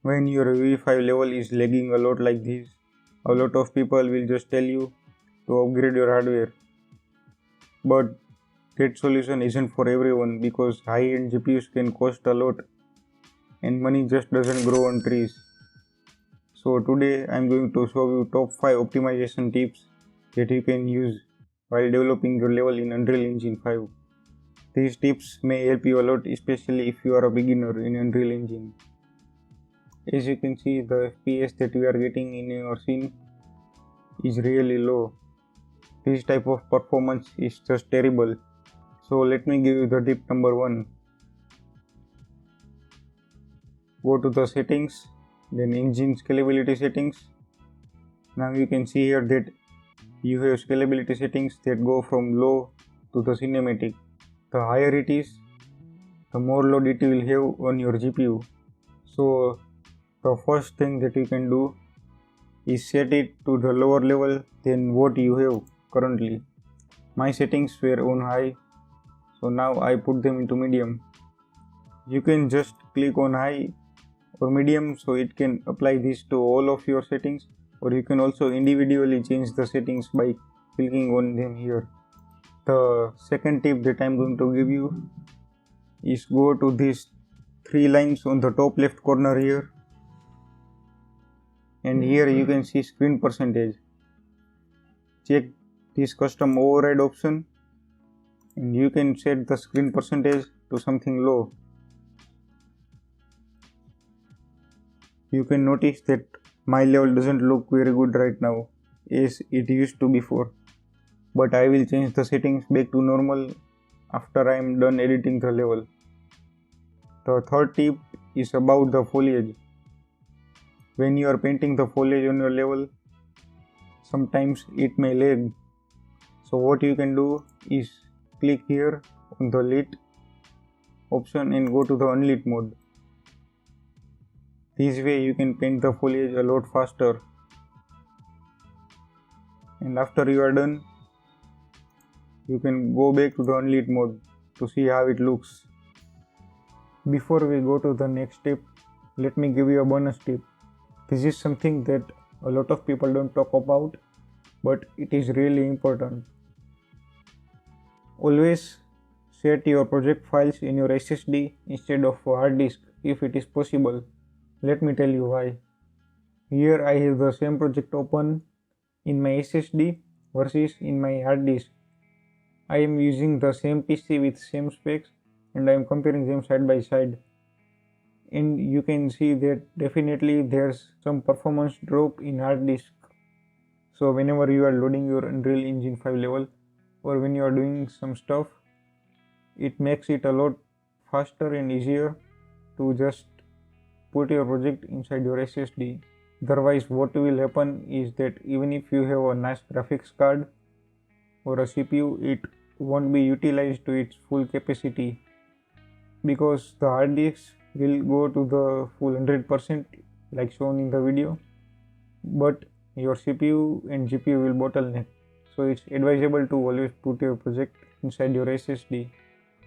When your V5 level is lagging a lot like this, a lot of people will just tell you to upgrade your hardware. But that solution isn't for everyone because high-end GPUs can cost a lot and money just doesn't grow on trees. So today I'm going to show you top 5 optimization tips that you can use while developing your level in Unreal Engine 5. These tips may help you a lot, especially if you are a beginner in Unreal Engine. As you can see, the FPS that we are getting in your scene is really low. This type of performance is just terrible. So let me give you the tip number 1. Go to the settings, then engine scalability settings. Now you can see here that you have scalability settings that go from low to the cinematic. The higher it is, the more load it will have on your GPU. So the first thing that you can do is set it to the lower level than what you have currently. My settings were on high, so now I put them into medium. You can just click on high or medium so it can apply this to all of your settings, or you can also individually change the settings by clicking on them here. The second tip that I'm going to give you is go to these 3 lines on the top left corner here, and here you can see screen percentage. Check this custom override option and you can set the screen percentage to something low. You can notice that my level doesn't look very good right now as it used to before, but I will change the settings back to normal after I am done editing the level. The third tip is about the foliage. When you are painting the foliage on your level, sometimes it may lag. So what you can do is click here on the lit option and go to the unlit mode. This way you can paint the foliage a lot faster. And after you are done, you can go back to the unlit mode to see how it looks. Before we go to the next step, let me give you a bonus tip. This is something that a lot of people don't talk about, but it is really important. Always set your project files in your SSD instead of a hard disk if it is possible. Let me tell you why. Here I have the same project open in my SSD versus in my hard disk. I am using the same PC with same specs and I am comparing them side by side. And you can see that definitely there's some performance drop in hard disk. So whenever you are loading your Unreal Engine 5 level or when you are doing some stuff, it makes it a lot faster and easier to just put your project inside your SSD. Otherwise what will happen is that even if you have a nice graphics card or a CPU, it won't be utilized to its full capacity because the hard disk will go to the full 100% like shown in the video, but your CPU and GPU will bottleneck. So it's advisable to always put your project inside your SSD.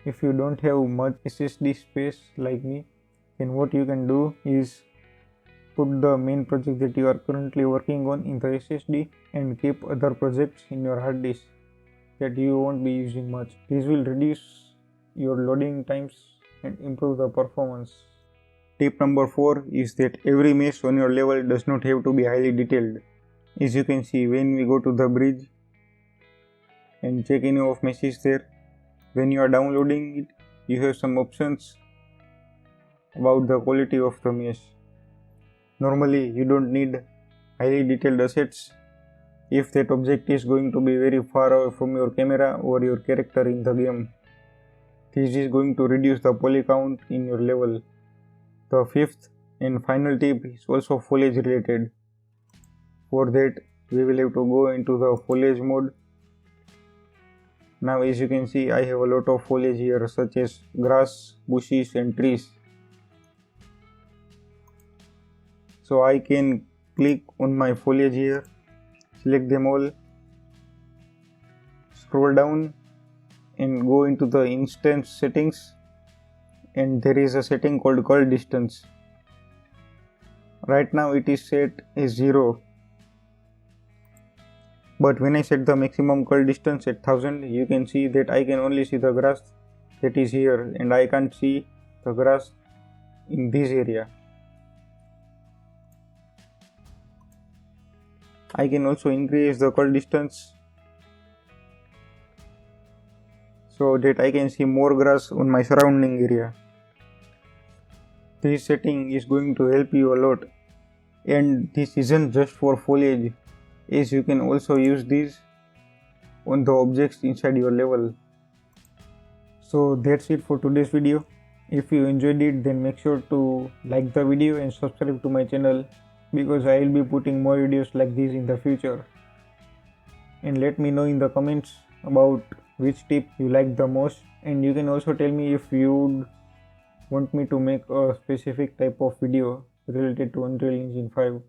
If you don't have much SSD space like me, then what you can do is put the main project that you are currently working on in the SSD and keep other projects in your hard disk that you won't be using much. This will reduce your loading times and improve the performance. Tip number 4 is that every mesh on your level does not have to be highly detailed. As you can see, when we go to the bridge and check any of meshes there, when you are downloading it, you have some options about the quality of the mesh. Normally you don't need highly detailed assets if that object is going to be very far away from your camera or your character in the game. This is going to reduce the poly count in your level. The fifth and final tip is also foliage related. For that we will have to go into the foliage mode. Now as you can see, I have a lot of foliage here such as grass, bushes and trees. So I can click on my foliage here, select them all, scroll down and go into the instance settings, and there is a setting called curl distance. Right now it is set as 0, but when I set the maximum curl distance at 1000, you can see that I can only see the grass that is here and I can't see the grass in this area. I can also increase the curl distance so that I can see more grass on my surrounding area. This setting is going to help you a lot, and this isn't just for foliage, as you can also use this on the objects inside your level. So that's it for today's video. If you enjoyed it, then make sure to like the video and subscribe to my channel, because I will be putting more videos like this in the future. And let me know in the comments about which tip you like the most, and you can also tell me if you want me to make a specific type of video related to Unreal Engine 5.